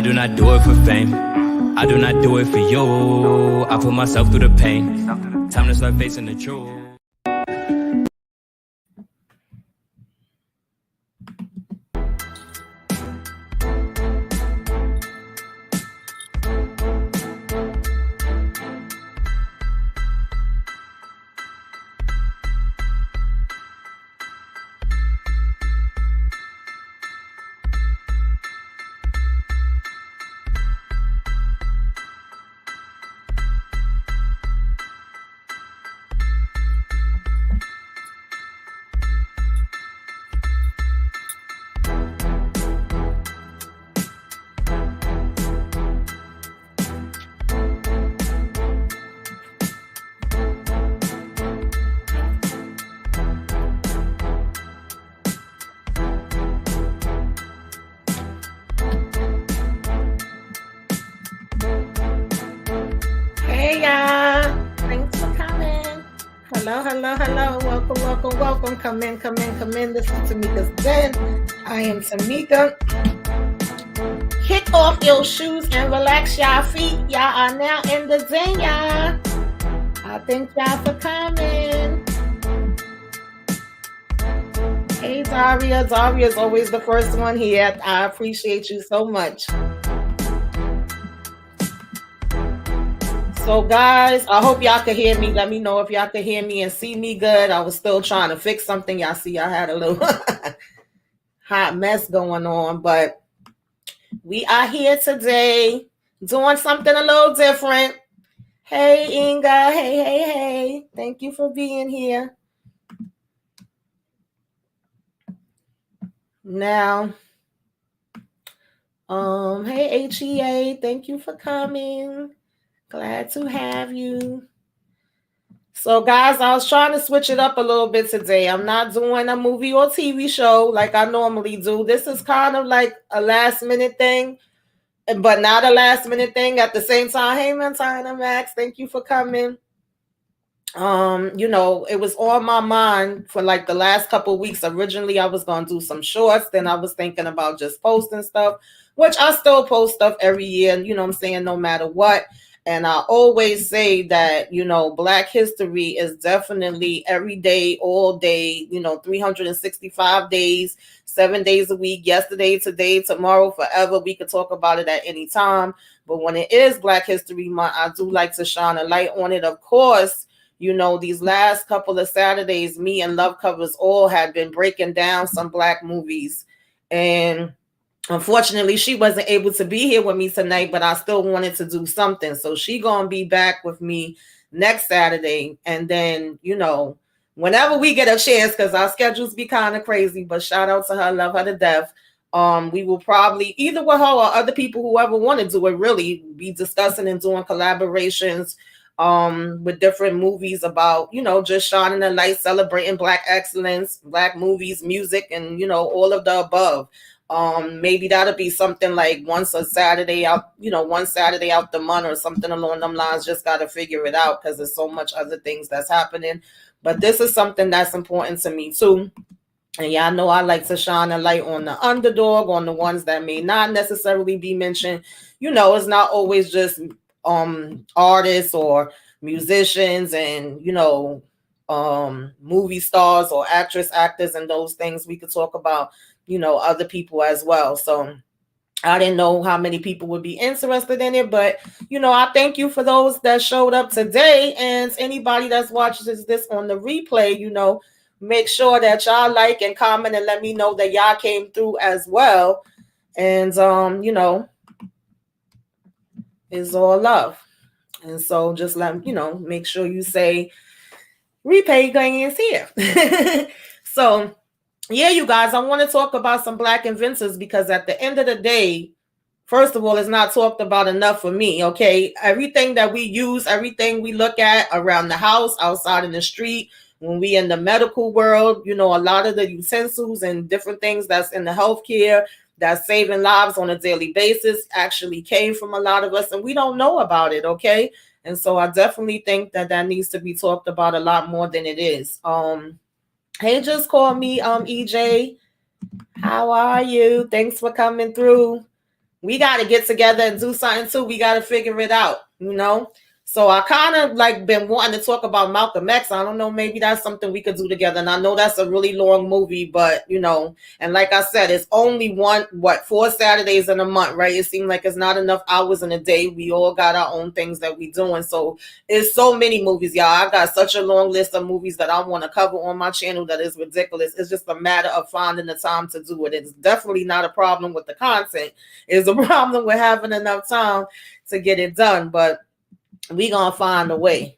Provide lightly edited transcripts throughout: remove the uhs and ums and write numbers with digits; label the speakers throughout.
Speaker 1: do not do it for fame. I do not do it for you. I put myself through the pain. Time to start facing the truth.
Speaker 2: Welcome. Come in. This is Tamika's Den. I am Tamika. Kick off your shoes and relax y'all feet. Y'all are now in the den, y'all. I thank y'all for coming. Hey, Daria. Daria is always the first one here. I appreciate you so much. So guys, I hope y'all can hear me. Let me know if y'all can hear me and see me good. I was still trying to fix something. Y'all see I had a little hot mess going on, but we are here today doing something a little different. Hey, Inga. Hey. Thank you for being here. Now, hey, HEA. Thank you for coming. Glad to have you. So, guys, I was trying to switch it up a little bit today. I'm not doing a movie or TV show like I normally do. This is kind of like a last-minute thing, but not a last-minute thing at the same time. Hey, Montana Max, thank you for coming. It was on my mind for like the last couple of weeks. Originally, I was going to do some shorts. Then I was thinking about just posting stuff, which I still post stuff every year, you know what I'm saying, no matter what. And I always say that, Black history is definitely every day, all day, 365 days, 7 days a week, yesterday, today, tomorrow, forever. We could talk about it at any time. But when it is Black History Month, I do like to shine a light on it. Of course, these last couple of Saturdays, me and Love Covers all had been breaking down some Black movies. And unfortunately, she wasn't able to be here with me tonight, but I still wanted to do something. So she gonna be back with me next Saturday. And then, whenever we get a chance, because our schedules be kind of crazy, but shout out to her, love her to death. We will probably, either with her or other people, whoever want to do it, really be discussing and doing collaborations with different movies about, just shining a light, celebrating Black excellence, Black movies, music, and, all of the above. Maybe that'll be something like one Saturday out the month or something along them lines. Just got to figure it out because there's so much other things that's happening. But this is something that's important to me too. And y'all know I like to shine a light on the underdog, on the ones that may not necessarily be mentioned. It's not always just artists or musicians and, movie stars or actors and those things. We could talk about other people as well. So I didn't know how many people would be interested in it, but I thank you for those that showed up today, and anybody that's watching this on the replay, make sure that y'all like and comment and let me know that y'all came through as well. And it's all love. And so just make sure you say replay going is here. So yeah, you guys, I want to talk about some Black inventors because at the end of the day, first of all, it's not talked about enough for me, okay? Everything that we use, everything we look at around the house, outside in the street, when we in the medical world, a lot of the utensils and different things that's in the healthcare that's saving lives on a daily basis actually came from a lot of us, and we don't know about it, okay? And so I definitely think that needs to be talked about a lot more than it is. Hey, just call me EJ. How are you? Thanks for coming through. we got to get together and do something too. We got to figure it out, you know? So I kind of like been wanting to talk about Malcolm X. I don't know, maybe that's something we could do together. And I know that's a really long movie, but you know, and like I said, it's only 4 Saturdays in a month, right? It seems like it's not enough hours in a day. We all got our own things that we doing. So it's so many movies, y'all. I got such a long list of movies that I want to cover on my channel that is ridiculous. It's just a matter of finding the time to do it. It's definitely not a problem with the content. It's a problem with having enough time to get it done. But we gonna find a way.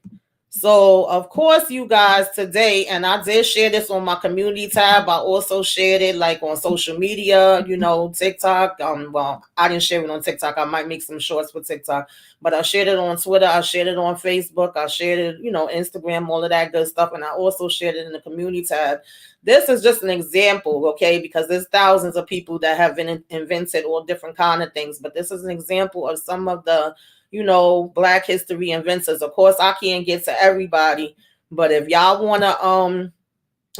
Speaker 2: So of course, you guys, today, and I did share this on my community tab. I also shared it like on social media, you know, TikTok. Well, I didn't share it on TikTok. I might make some shorts for TikTok, but I shared it on Twitter. I shared it on Facebook. I shared it, you know, Instagram, all of that good stuff. And I also shared it in the community tab. This is just an example, okay? Because there's thousands of people that have been invented all different kind of things. But this is an example of some of the, you know, Black history inventors. Of course, I can't get to everybody, but if y'all want to,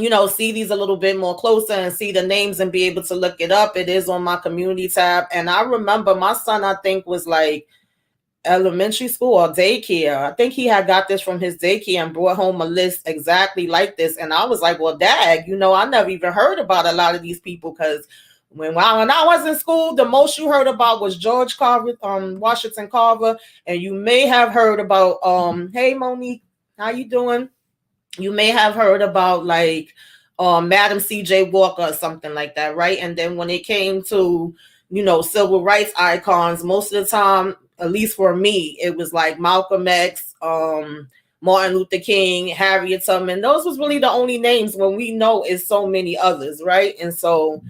Speaker 2: you know, see these a little bit more closer and see the names and be able to look it up, it is on my community tab. And I remember my son, I think, was like elementary school or daycare. I think he had got this from his daycare and brought home a list exactly like this. And I was like, well, Dad, you know, I never even heard about a lot of these people, because when I was in school, the most you heard about was Washington Carver, and you may have heard about hey Monique, how you doing? You may have heard about like Madam CJ Walker or something like that, right? And then when it came to, you know, civil rights icons, most of the time, at least for me, it was like Malcolm X, Martin Luther King, Harriet Tubman. Those was really the only names, when we know it's so many others, right? And so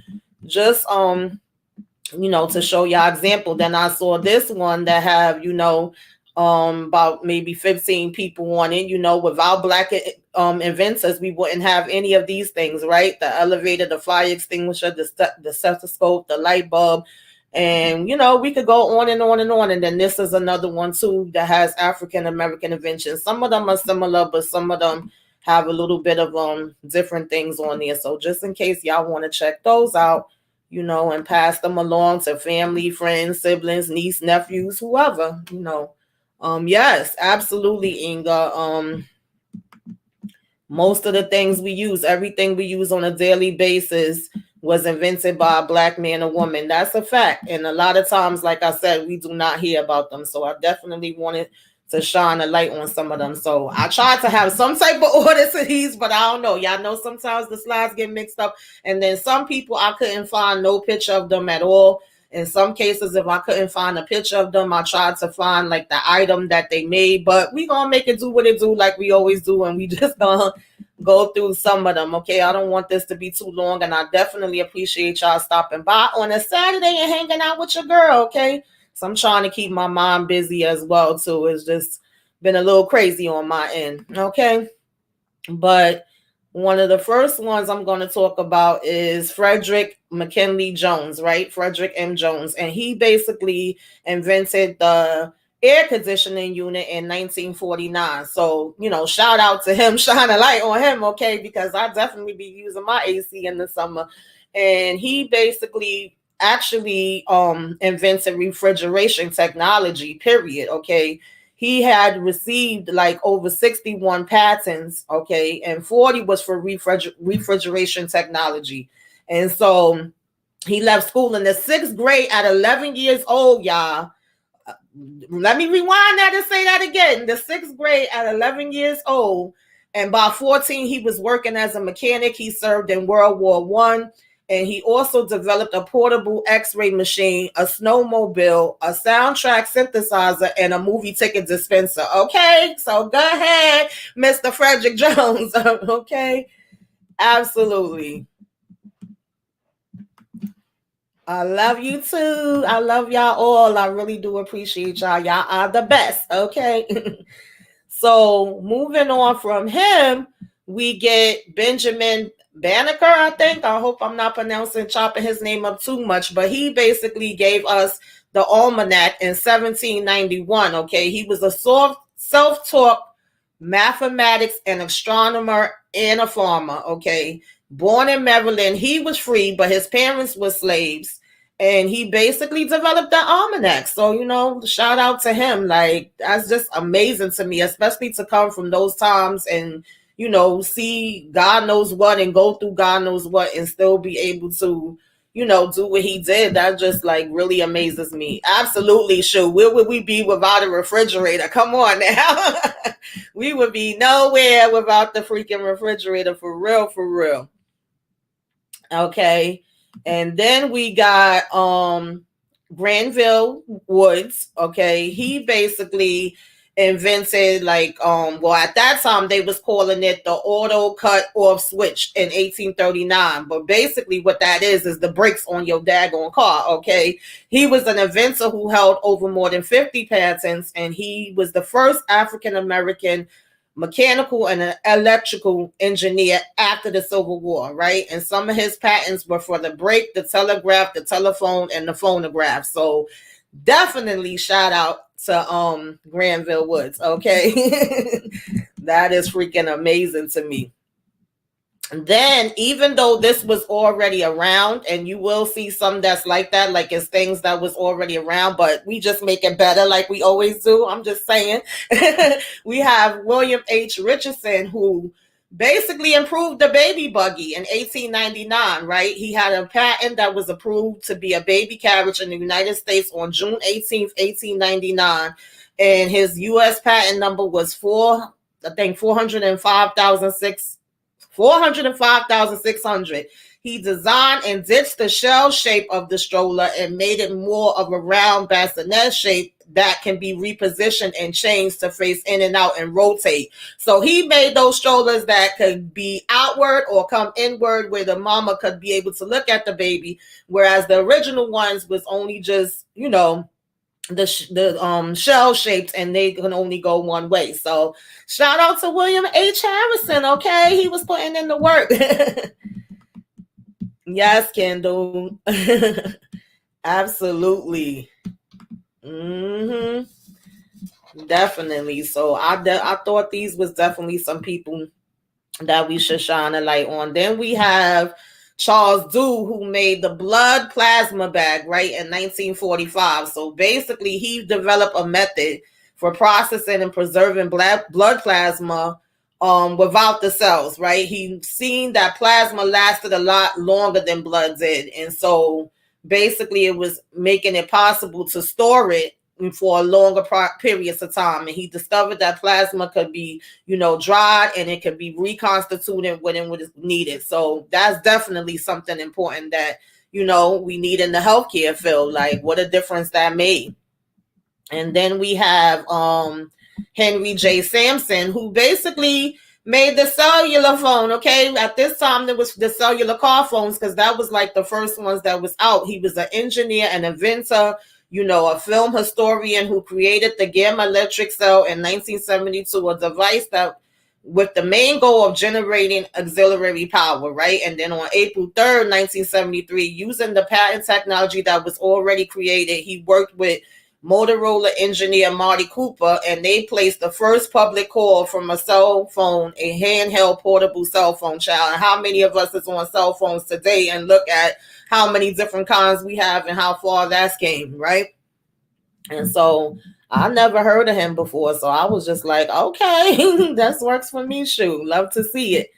Speaker 2: just you know, to show y'all example. Then I saw this one that have, you know, about maybe 15 people on it. You know, without Black inventors, we wouldn't have any of these things, right? The elevator, the fire extinguisher, the stethoscope, the light bulb, and you know, we could go on and on and on. And then this is another one too that has African American inventions. Some of them are similar, but some of them have a little bit of different things on there. So just in case y'all want to check those out, you know, and pass them along to family, friends, siblings, niece, nephews, whoever, you know. Yes, absolutely, Inga. Most of the things we use, everything we use on a daily basis, was invented by a Black man or woman. That's a fact. And a lot of times, like I said, we do not hear about them. So I definitely wanted to shine a light on some of them. So I tried to have some type of order to these, but I don't know. Y'all know sometimes the slides get mixed up. And then some people, I couldn't find no picture of them at all. In some cases, if I couldn't find a picture of them, I tried to find like the item that they made. But we gonna make it do what it do, like we always do, and we just gonna go through some of them. Okay, I don't want this to be too long, and I definitely appreciate y'all stopping by on a Saturday and hanging out with your girl. Okay, so I'm trying to keep my mind busy as well too. It's just been a little crazy on my end. Okay, but one of the first ones I'm going to talk about is Frederick McKinley Jones, right? Frederick M. Jones. And he basically invented the air conditioning unit in 1949. So, you know, shout out to him, shine a light on him, okay? Because I definitely be using my AC in the summer. And he basically actually invented refrigeration technology, period, okay? He had received like over 61 patents, okay, and 40 was for refrigeration technology. And so he left school in the 6th grade at 11 years old, y'all. Let me rewind that and say that again. The 6th grade at 11 years old. And by 14, he was working as a mechanic. He served in World War I. And he also developed a portable x-ray machine, a snowmobile, a soundtrack synthesizer, and a movie ticket dispenser. Okay, so go ahead, Mr. Frederick Jones. Okay, absolutely. I love you too. I love y'all all. I really do appreciate y'all. Y'all are the best. Okay. So moving on from him, we get Benjamin Banneker, I think. I hope I'm not chopping his name up too much, but he basically gave us the almanac in 1791. Okay, he was a self-taught mathematics and astronomer and a farmer. Okay, born in Maryland, he was free, but his parents were slaves. and he basically developed the almanac. So, shout out to him. Like, that's just amazing to me, especially to come from those times and, see God knows what and go through God knows what and still be able to, do what he did. That just like really amazes me. Absolutely. Sure. Where would we be without a refrigerator? Come on now. We would be nowhere without the freaking refrigerator, for real, for real. Okay. And then we got Granville Woods. Okay. He basically invented at that time they was calling it the auto cut off switch in 1839. But basically what that is the brakes on your daggone car. Okay. He was an inventor who held over more than 50 patents, and he was the first African American mechanical and electrical engineer after the Civil War, right? And some of his patents were for the brake, the telegraph, the telephone, and the phonograph. So definitely shout out to Granville Woods, okay? That is freaking amazing to me. Then, even though this was already around, and you will see some that's like that, like it's things that was already around, but we just make it better like we always do. I'm just saying. We have William H. Richardson, who basically improved the baby buggy in 1899, right? He had a patent that was approved to be a baby carriage in the United States on June 18th, 1899. And his U.S. patent number was 405,600. He designed and ditched the shell shape of the stroller and made it more of a round bassinet shape that can be repositioned and changed to face in and out and rotate. So he made those strollers that could be outward or come inward, where the mama could be able to look at the baby, whereas the original ones was only just, the shell shaped, and they can only go one way. So shout out to William H. Harrison. Okay, he was putting in the work. Yes, Kendall. Absolutely. Definitely. So I thought these was definitely some people that we should shine a light on. Then we have Charles Dew, who made the blood plasma bag, right, in 1945. So basically, he developed a method for processing and preserving blood plasma without the cells, right? He seen that plasma lasted a lot longer than blood did. And so basically, it was making it possible to store it for longer periods of time. And he discovered that plasma could be, dried, and it could be reconstituted when it was needed. So that's definitely something important that, we need in the healthcare field. Like, what a difference that made. And then we have Henry J. Sampson, who basically made the cellular phone. Okay, at this time there was the cellular car phones, because that was like the first ones that was out. He was an engineer and inventor, a film historian who created the gamma electric cell in 1972, a device that with the main goal of generating auxiliary power, right? And then on April 3rd, 1973, using the patent technology that was already created, he worked with Motorola engineer Marty Cooper, and they placed the first public call from a cell phone, a handheld portable cell phone, child. And how many of us is on cell phones today and look at how many different kinds we have and how far that's came, right? And so I never heard of him before. So I was just like, okay, that works for me. Shoot, love to see it.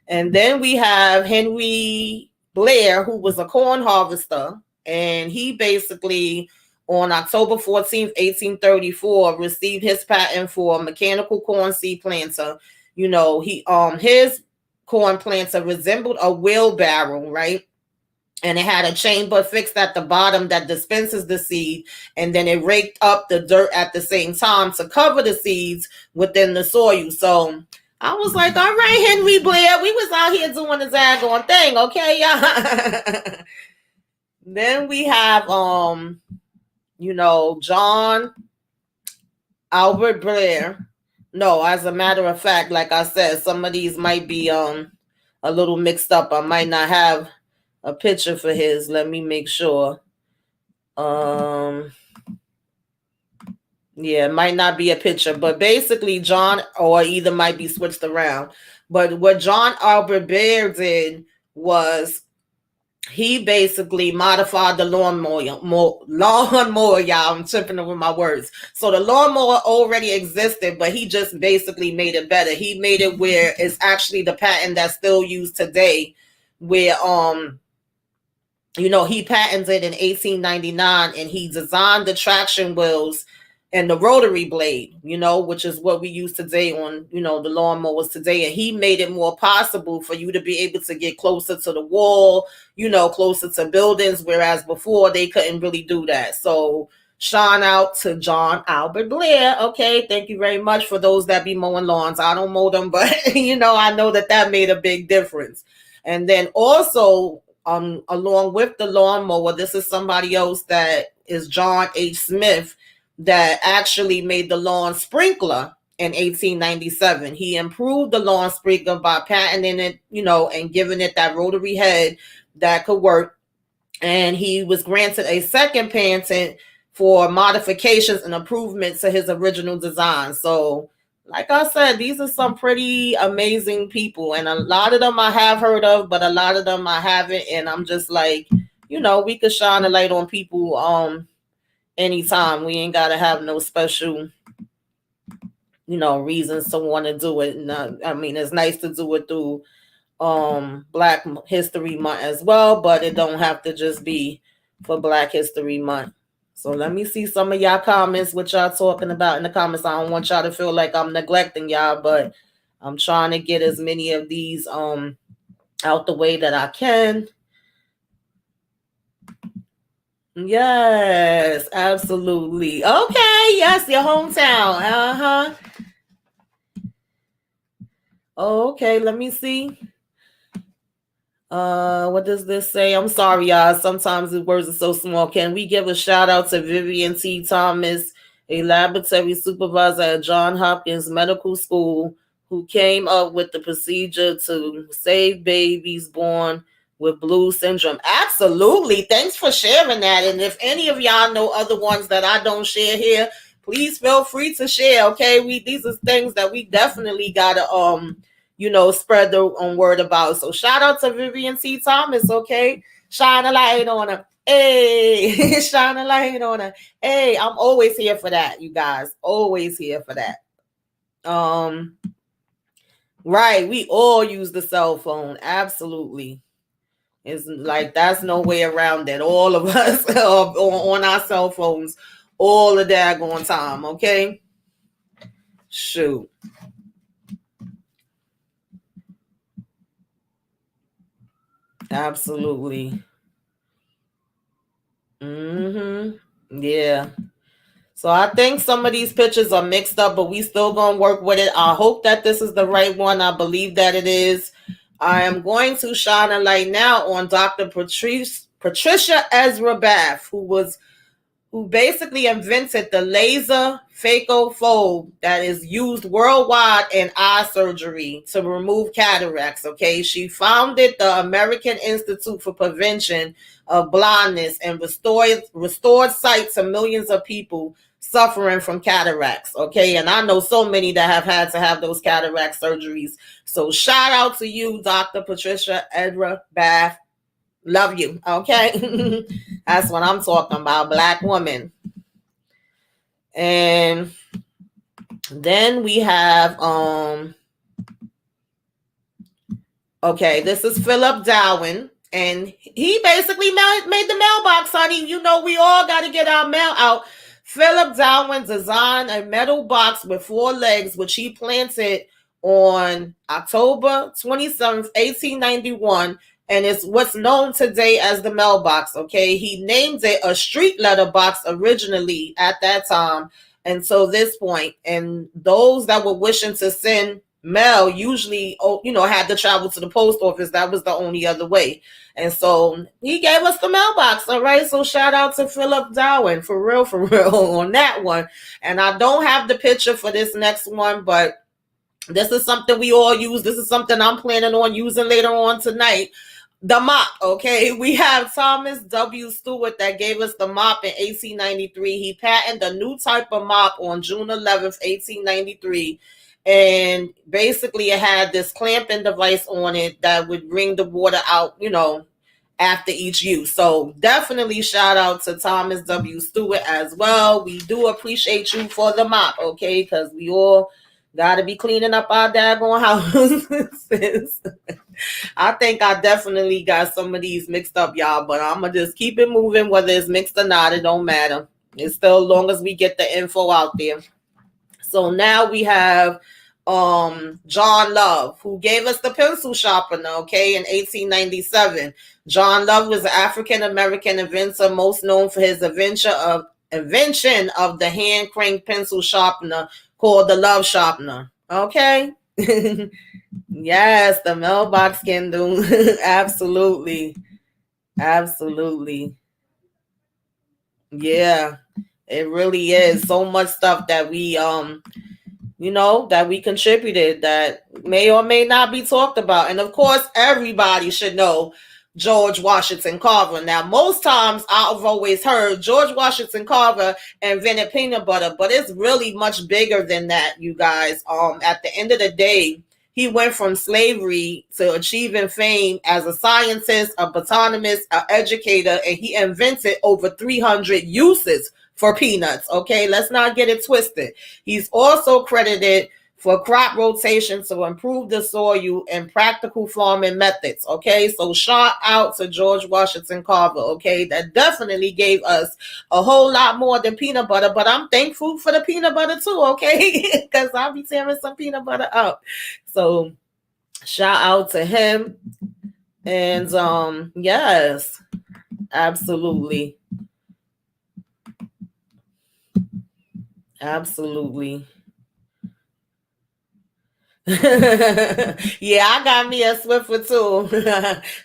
Speaker 2: And then we have Henry Blair, who was a corn harvester. And he basically, on October 14th, 1834, received his patent for a mechanical corn seed planter. His corn planter resembled a wheelbarrow, right? And it had a chamber fixed at the bottom that dispenses the seed, and then it raked up the dirt at the same time to cover the seeds within the soil. So I was like, all right, Henry Blair, we was out here doing the daggone thing, okay? Then we have John Albert Blair. No, as a matter of fact, like I said, some of these might be a little mixed up. I might not have a picture for his. Let me make sure. Yeah, it might not be a picture, but basically John, or either might be switched around. But what John Albert Blair did was he basically modified the lawnmower, y'all. I'm tripping over my words. So the lawnmower already existed, but he just basically made it better. He made it where it's actually the patent that's still used today, where he patented in 1899, and he designed the traction wheels and the rotary blade, which is what we use today on, the lawnmowers today. And he made it more possible for you to be able to get closer to the wall, closer to buildings, whereas before they couldn't really do that. So shout out to John Albert Blair. Okay, thank you very much. For those that be mowing lawns, I don't mow them, but I know that made a big difference. And then also, along with the lawnmower, this is somebody else that is John H. Smith, that actually made the lawn sprinkler in 1897. He improved the lawn sprinkler by patenting it, and giving it that rotary head that could work. And he was granted a second patent for modifications and improvements to his original design. So, like I said, these are some pretty amazing people, and a lot of them I have heard of, but a lot of them I haven't. And I'm just like, we could shine a light on people anytime. We ain't gotta have no special, reasons to want to do it. And, it's nice to do it through Black History Month as well, but it don't have to just be for Black History Month. So let me see some of y'all comments, what y'all talking about in the comments. I don't want y'all to feel like I'm neglecting y'all, but I'm trying to get as many of these out the way that I can. Yes, absolutely. Okay, yes, your hometown. Uh-huh. Okay, let me see. What does this say? I'm sorry, y'all. Sometimes the words are so small. Can we give a shout out to Vivian T. Thomas, a laboratory supervisor at Johns Hopkins Medical School, who came up with the procedure to save babies born with blue syndrome? Absolutely. Thanks for sharing that. And if any of y'all know other ones that I don't share here, please feel free to share. Okay, these are things that we definitely gotta spread the word about. So shout out to Vivian C. Thomas. Okay, shine a light on her. Hey, shine a light on her. Hey, I'm always here for that, you guys. Always here for that. Right, we all use the cell phone. Absolutely. It's like that's no way around it. All of us on our cell phones all the daggone time. Okay, shoot. Absolutely. Yeah. So I think some of these pictures are mixed up, but we still gonna work with it. I hope that this is the right one. I believe that it is. I am going to shine a light now on Dr. Patricia Ezra Bath, who basically invented the laser phacophone that is used worldwide in eye surgery to remove cataracts. Okay, she founded the American Institute for Prevention of Blindness and restored sight to millions of people suffering from cataracts. Okay, and I know so many that have had to have those cataract surgeries. So shout out to you, Dr. Patricia Ezra Bath. Love you. Okay. That's what I'm talking about. Black woman. And then we have okay, this is Philip Darwin, and he basically made the mailbox, honey. We all got to get our mail out. Philip Darwin designed a metal box with 4 legs, which he planted on October 27th, 1891. And it's what's known today as the mailbox. Okay, he named it a street letter box originally at that time until this point. And those that were wishing to send mail usually, had to travel to the post office. That was the only other way. And so he gave us the mailbox. All right. So shout out to Philip Darwin for real on that one. And I don't have the picture for this next one, but this is something we all use. This is something I'm planning on using later on tonight. The mop, okay? We have Thomas W. Stewart that gave us the mop in 1893. He patented a new type of mop on June 11th, 1893. And basically it had this clamping device on it that would bring the water out, after each use. So definitely shout out to Thomas W. Stewart as well. We do appreciate you for the mop, okay? Because we all got to be cleaning up our daggone houses. I think I definitely got some of these mixed up, y'all, but I'm going to just keep it moving. Whether it's mixed or not, it don't matter. It's still as long as we get the info out there. So now we have John Love, who gave us the pencil sharpener, okay, in 1897. John Love was an African-American inventor, most known for his invention of the hand crank pencil sharpener called the Love Sharpener. Okay. Yes, the mailbox Kindle. Absolutely. Absolutely. Yeah, it really is. So much stuff that we that we contributed that may or may not be talked about. And of course, everybody should know George Washington Carver. Now, most times I've always heard George Washington Carver invented peanut butter, but it's really much bigger than that, you guys. At the end of the day, he went from slavery to achieving fame as a scientist, a botanist, an educator, and he invented over 300 uses for peanuts. Okay, let's not get it twisted. He's also credited for crop rotation to improve the soil and practical farming methods. Okay, so shout out to George Washington Carver. Okay, that definitely gave us a whole lot more than peanut butter, but I'm thankful for the peanut butter too. Okay, because I'll be tearing some peanut butter up. So shout out to him. And yes, absolutely. Absolutely. Yeah, I got me a Swiffer too.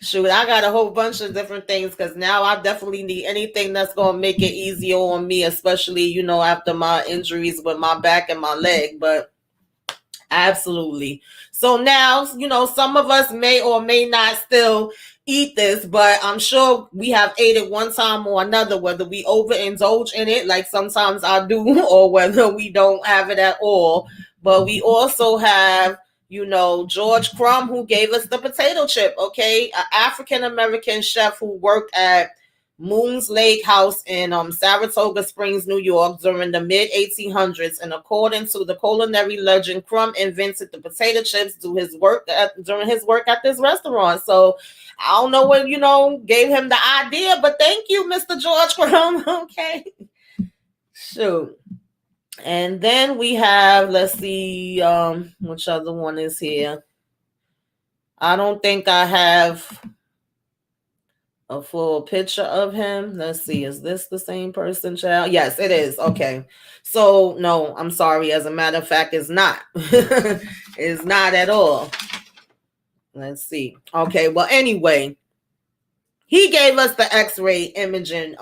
Speaker 2: Shoot, I got a whole bunch of different things because now I definitely need anything that's going to make it easier on me, especially, after my injuries with my back and my leg. But absolutely. So now, some of us may or may not still eat this, but I'm sure we have ate it one time or another, whether we overindulge in it, like sometimes I do, or whether we don't have it at all. But we also have, George Crumb, who gave us the potato chip, okay? An African-American chef who worked at Moon's Lake House in Saratoga Springs, New York during the mid-1800s. And according to the culinary legend, Crumb invented the potato chips during his work at this restaurant. So I don't know what, gave him the idea, but thank you, Mr. George Crumb. Okay. Shoot. And then we have, let's see, which other one is here? I don't think I have a full picture of him. Let's see. Is this the same person, child? Yes, it is. Okay. So, no, I'm sorry. As a matter of fact, it's not. It's not at all. Let's see. Okay. Well, anyway, he gave us the X-ray imaging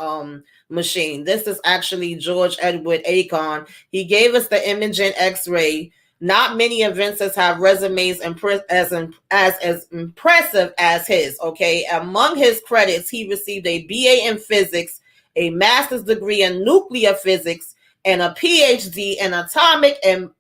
Speaker 2: machine. This is actually George Edward Akon. He gave us the imaging X-ray. Not many inventors have resumes as impressive as his, okay? Among his credits, he received a BA in physics, a master's degree in nuclear physics, and a PhD in atomic and...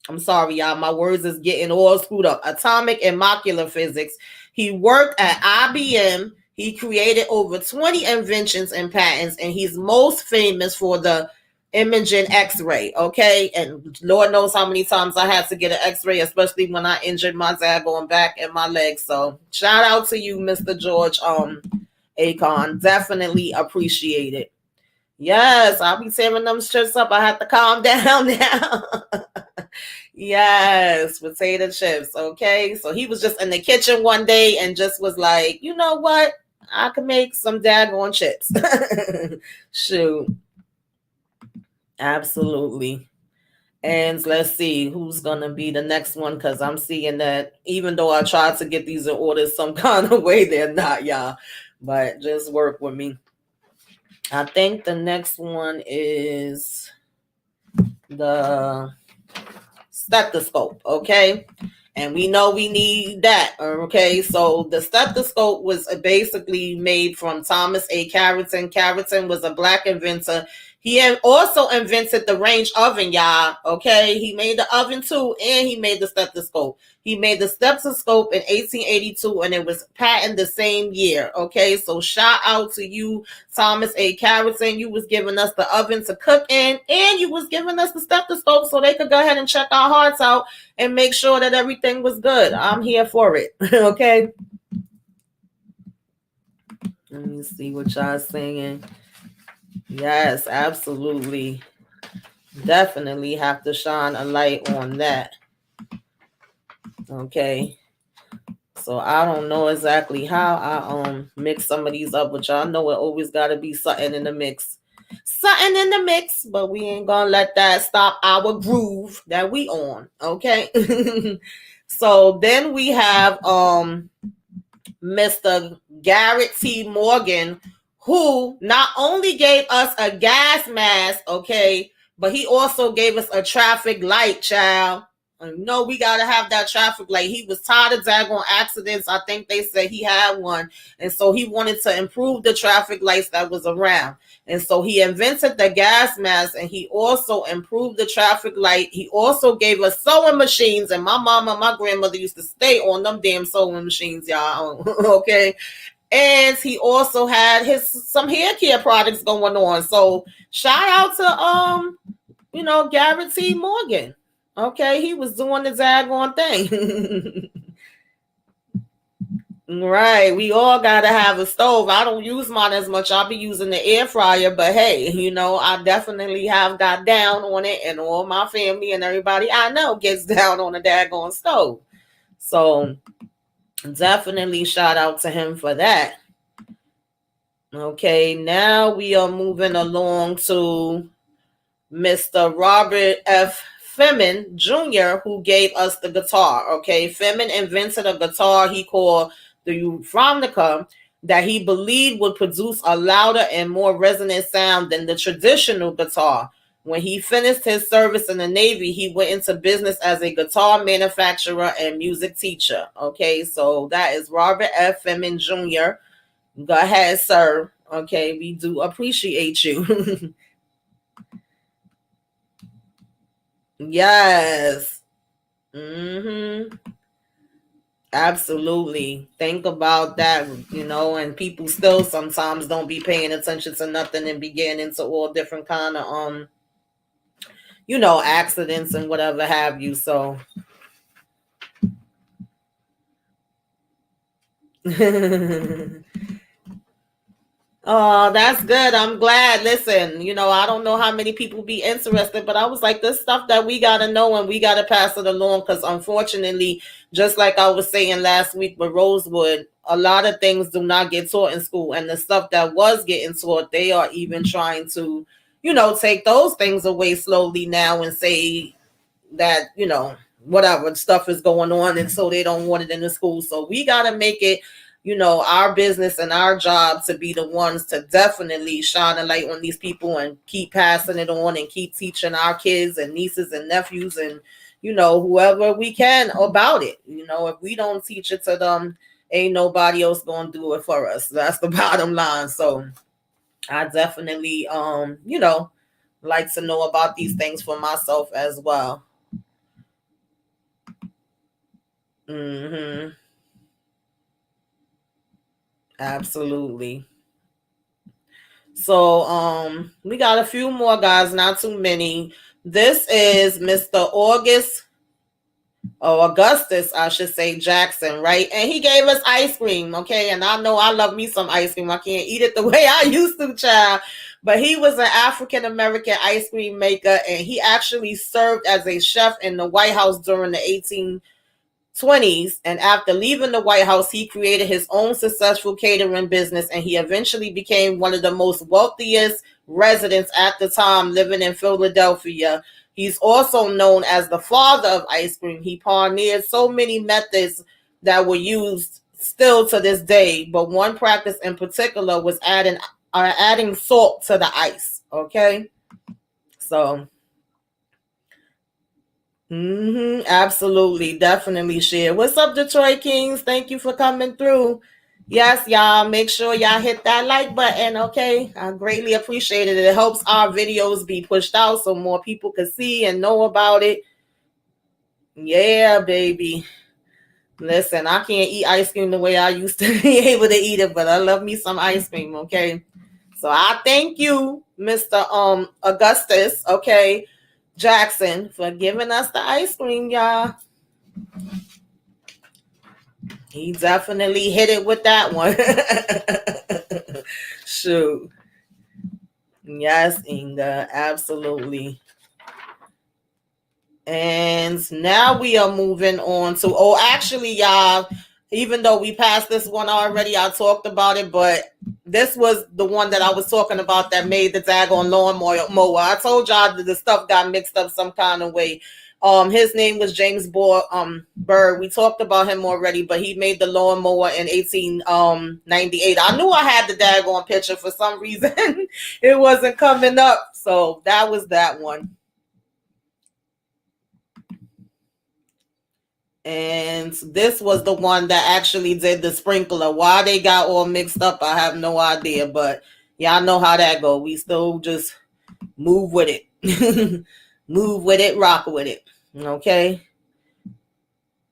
Speaker 2: I'm sorry, y'all. My words is getting all screwed up. Atomic and molecular physics. He worked at IBM. He created over 20 inventions and patents, and he's most famous for the imaging X-ray, okay? And Lord knows how many times I had to get an X-ray, especially when I injured my daggone back and my legs. So shout out to you, Mr. George Akon. Definitely appreciate it. Yes, I'll be tearing them strips up. I have to calm down now. Yes, potato chips. Okay, so he was just in the kitchen one day and just was like, you know what? I could make some daggone chips. Shoot. Absolutely. And let's see who's gonna be the next one, because I'm seeing that even though I tried to get these in order some kind of way, they're not, y'all. But just work with me. I think the next one is the stethoscope, okay? And we know we need that, okay? So the stethoscope was basically made from Thomas A. Carrington. Carrington was a Black inventor. He also invented the range oven, y'all. Okay, he made the oven too, and he made the stethoscope. He made the stethoscope in 1882, and it was patented the same year. Okay, so shout out to you, Thomas A. Carrington. You was giving us the oven to cook in, and you was giving us the stethoscope so they could go ahead and check our hearts out and make sure that everything was good. I'm here for it. Okay. Let me see what y'all saying. Yes, absolutely. Definitely have to shine a light on that. Okay. So I don't know exactly how I mix some of these up, but y'all know it always gotta be something in the mix. Something in the mix, but we ain't gonna let that stop our groove that we on. Okay. So then we have Mr. Garrett T. Morgan, who not only gave us a gas mask, okay, but he also gave us a traffic light, child. No, we gotta have that traffic light. He was tired of daggone accidents. I think they said he had one, and so he wanted to improve the traffic lights that was around. And so he invented the gas mask, and he also improved the traffic light. He also gave us sewing machines, and my mom and my grandmother used to stay on them damn sewing machines, y'all. Okay. And he also had some hair care products going on. So shout out to Garrett T. Morgan. Okay, he was doing the daggone thing. Right, we all gotta have a stove. I don't use mine as much. I'll be using the air fryer, but hey, I definitely have got down on it, and all my family and everybody I know gets down on a daggone stove. So definitely shout out to him for that. Okay, now we are moving along to Mr. Robert F. Femin Jr., who gave us the guitar. Okay, Femin invented a guitar he called the Euphronica that he believed would produce a louder and more resonant sound than the traditional guitar. When he finished his service in the Navy, he went into business as a guitar manufacturer and music teacher. Okay, so that is Robert F. Femin Jr. Go ahead, sir. Okay, we do appreciate you. Yes. Absolutely. Think about that, and people still sometimes don't be paying attention to nothing and be getting into all different kind of accidents and whatever have you. So Oh, that's good. I'm glad. Listen, I don't know how many people be interested, but I was like, this stuff that we got to know and we got to pass it along because unfortunately, just like I was saying last week with Rosewood, a lot of things do not get taught in school. And the stuff that was getting taught, they are even trying to, take those things away slowly now and say that, whatever stuff is going on. And so they don't want it in the school. So we got to make it our business and our job to be the ones to definitely shine a light on these people and keep passing it on and keep teaching our kids and nieces and nephews and, whoever we can about it. If we don't teach it to them, ain't nobody else going to do it for us. That's the bottom line. So I definitely, like to know about these things for myself as well. Absolutely. So we got a few more guys, not too many. This is Mr. Augustus, I should say, Jackson, right? And he gave us ice cream, okay? And I know I love me some ice cream. I can't eat it the way I used to, child. But he was an African-American ice cream maker, and he actually served as a chef in the White House during the 1820s, and after leaving the White House, he created his own successful catering business, and he eventually became one of the most wealthiest residents at the time living in Philadelphia. He's also known as the father of ice cream. He pioneered so many methods that were used still to this day, but one practice in particular was adding salt to the ice. Okay, so absolutely, definitely share. What's up, Detroit Kings? Thank you for coming through. Yes, y'all, make sure y'all hit that like button, okay? I greatly appreciate it. It helps our videos be pushed out so more people can see and know about it. Yeah, baby. Listen, I can't eat ice cream the way I used to be able to eat it, but I love me some ice cream, okay? So I thank you, Mr. Augustus, okay, Jackson, for giving us the ice cream, y'all. He definitely hit it with that one. Shoot. Yes, Inga, absolutely. And now we are moving on to, oh, actually, y'all, even though we passed this one already, I talked about it, but this was the one that I was talking about that made the daggone lawnmower. I told y'all that the stuff got mixed up some kind of way. His name was James Bird. We talked about him already, but he made the lawnmower in 1898. I knew I had the daggone picture for some reason. It wasn't coming up. So that was that one. And this was the one that actually did the sprinkler. Why they got all mixed up, I have no idea. But y'all know how that go. We still just move with it. Move with it, rock with it. Okay.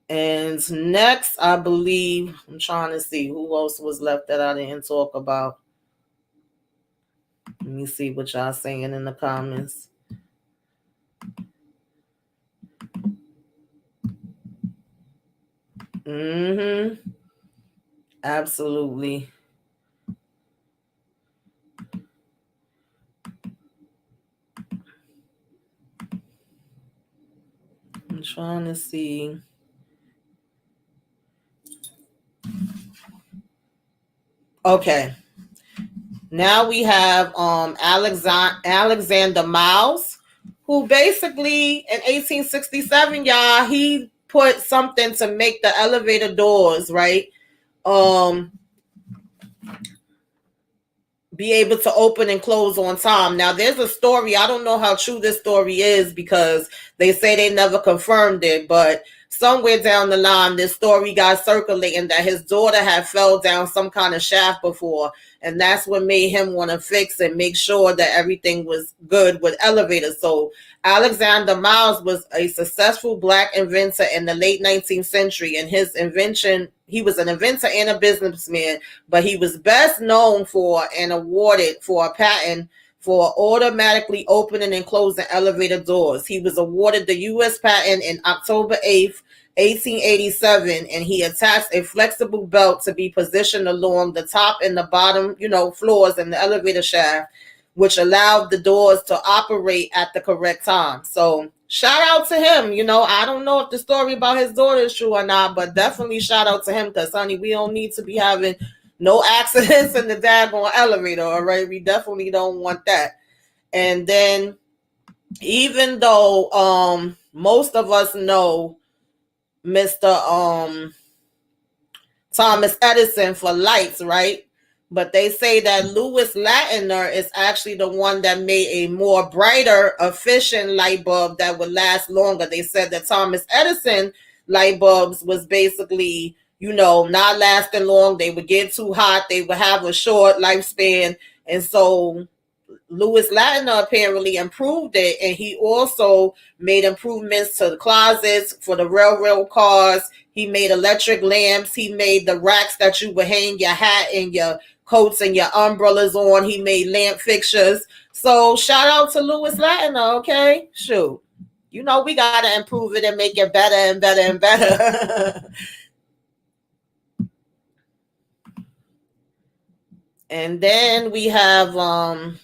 Speaker 2: And next, I believe, I'm trying to see who else was left that I didn't talk about. Let me see what y'all saying in the comments. Absolutely. I'm trying to see. Okay. Now we have Alexander Miles, who basically in 1867, y'all, he put something to make the elevator doors, right? Be able to open and close on time. Now, there's a story. I don't know how true this story is because they say they never confirmed it, but somewhere down the line, this story got circulating that his daughter had fell down some kind of shaft before, and that's what made him want to fix and make sure that everything was good with elevators. So Alexander Miles was a successful black inventor in the late 19th century, and his invention, he was an inventor and a businessman, but he was best known for and awarded for a patent for automatically opening and closing elevator doors. He was awarded the U.S. patent in October 8th, 1887, and he attached a flexible belt to be positioned along the top and the bottom, floors in the elevator shaft, which allowed the doors to operate at the correct time. So shout out to him. I don't know if the story about his daughter is true or not, but definitely shout out to him because, honey, we don't need to be having no accidents in the daggone elevator, all right? We definitely don't want that. And then even though most of us know Mr. Thomas Edison for lights, right? But they say that Louis Latiner is actually the one that made a more brighter, efficient light bulb that would last longer. They said that Thomas Edison light bulbs was basically, not lasting long. They would get too hot. They would have a short lifespan. And so Louis Latiner apparently improved it, and he also made improvements to the closets for the railroad cars. He made electric lamps. He made the racks that you would hang your hat and your coats and your umbrellas on. He made lamp fixtures. So shout out to Louis Latiner, okay? Shoot. We got to improve it and make it better and better and better. And then we have well,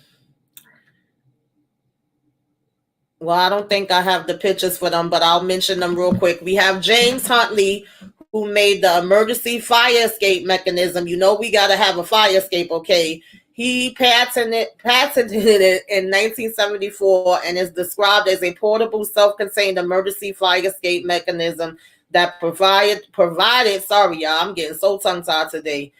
Speaker 2: I don't think I have the pictures for them, but I'll mention them real quick. We have James Huntley, who made the emergency fire escape mechanism. We got to have a fire escape, okay? He patented it in 1974 and is described as a portable, self-contained emergency fire escape mechanism that provided, sorry, y'all, I'm getting so tongue-tied today,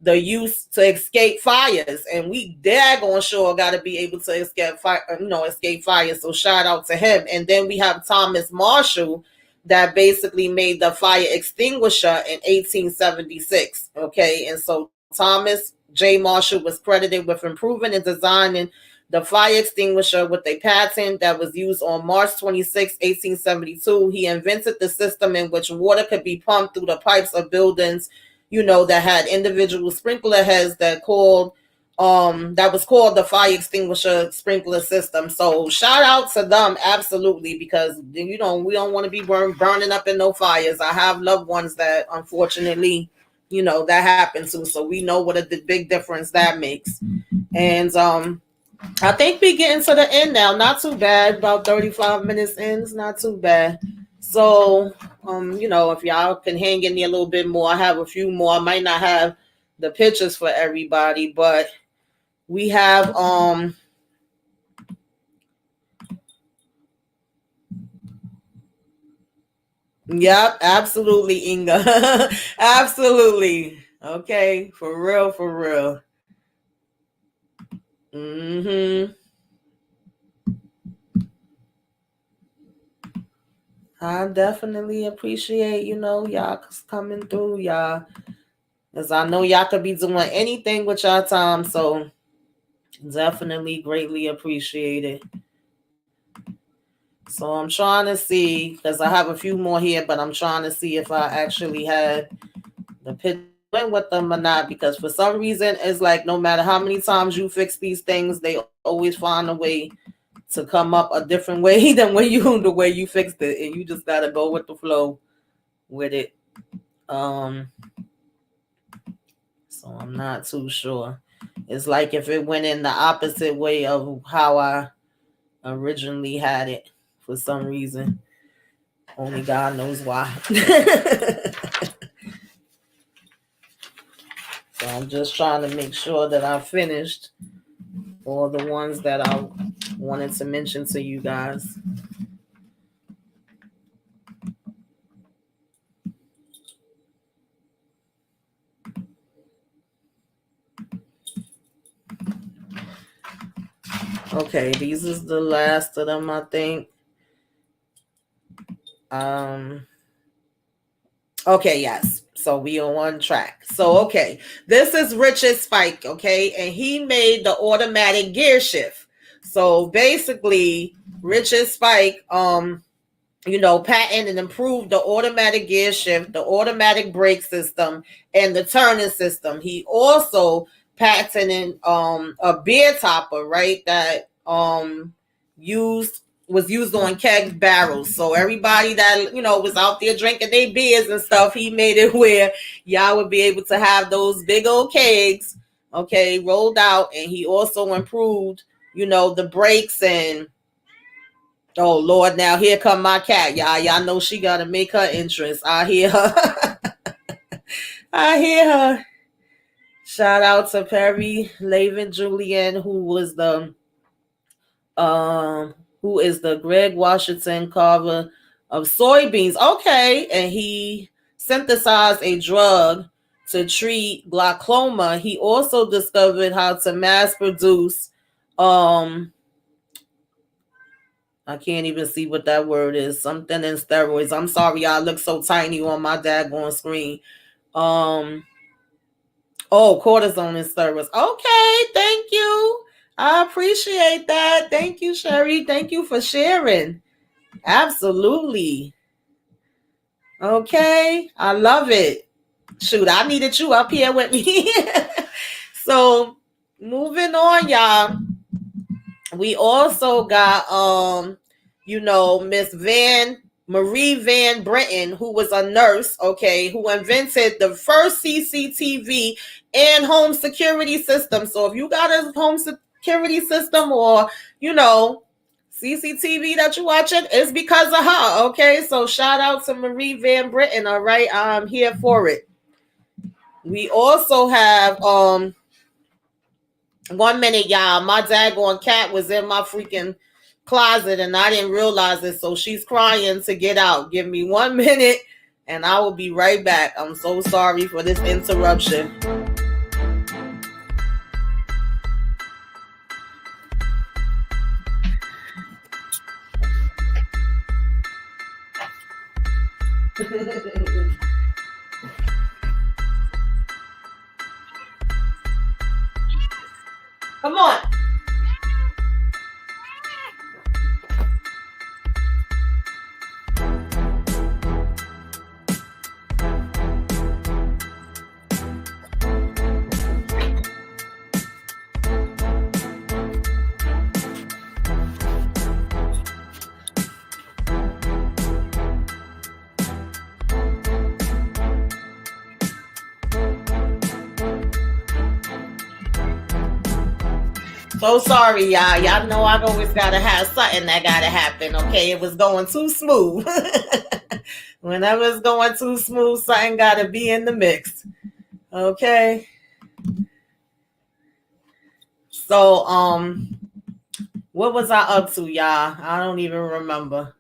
Speaker 2: the use to escape fires, and we daggone sure got to be able to escape fire. So shout out to him. And then we have Thomas Marshall, that basically made the fire extinguisher in 1876. Okay, and so Thomas J. Marshall was credited with improving and designing the fire extinguisher with a patent that was used on March 26, 1872. He invented the system in which water could be pumped through the pipes of buildings, that had individual sprinkler heads that was called the fire extinguisher sprinkler system. So shout out to them, absolutely, because we don't want to be burning up in no fires. I have loved ones that unfortunately, that happens to. So we know what a big difference that makes. And I think we getting to the end now. Not too bad. About 35 minutes in. It's not too bad. So, if y'all can hang in there a little bit more, I have a few more. I might not have the pictures for everybody, but we have yep, absolutely, Inga. Absolutely. Okay, for real, for real. I definitely appreciate, y'all coming through, y'all. Because I know y'all could be doing anything with y'all time. So definitely greatly appreciate it. So I'm trying to see, because I have a few more here, but I'm trying to see if I actually had the picture with them or not, because for some reason it's like no matter how many times you fix these things, they always find a way to come up a different way than the way you fixed it, and you just gotta go with the flow with it. So I'm not too sure. It's like if it went in the opposite way of how I originally had it for some reason. Only God knows why. So I'm just trying to make sure that I finished all the ones that I wanted to mention to you guys. Okay, these is the last of them, I think. Okay, yes. So we on one track. So okay, this is Richard Spike, okay, and he made the automatic gear shift. So basically, Richard Spike, patented and improved the automatic gear shift, the automatic brake system, and the turning system. He also patented a beer topper, right? That was used on keg barrels. So everybody that was out there drinking their beers and stuff, he made it where y'all would be able to have those big old kegs, okay, rolled out. And he also improved, the brakes and oh Lord, now here come my cat. Y'all know she gotta make her entrance. I hear her. I hear her. Shout out to Perry Lavin Julian, who is the Georgewashingtoncarver of soybeans. Okay, and he synthesized a drug to treat glaucoma. He also discovered how to mass produce I can't even see what that word is. Something in steroids. I'm sorry, I look so tiny on my daggone screen. Cortisone in steroids. Okay, thank you. I appreciate that. Thank you, Sherry. Thank you for sharing. Absolutely. Okay, I love it. Shoot, I needed you up here with me. So, moving on, y'all. We also got Miss Marie Van Britton, who was a nurse, okay, who invented the first CCTV and home security system. So if you got a home security system or CCTV that you're watching, it's because of her, okay? So shout out to Marie Van Britton, all right? I'm here for it. We also have 1 minute, y'all. My daggone cat was in my freaking closet and I didn't realize it. So she's crying to get out. Give me 1 minute and I will be right back. I'm so sorry for this interruption. Come on. So sorry, y'all. Y'all know I always gotta have something that gotta happen. Okay, it was going too smooth. Whenever it's going too smooth, something gotta be in the mix. Okay. So what was I up to, y'all? I don't even remember.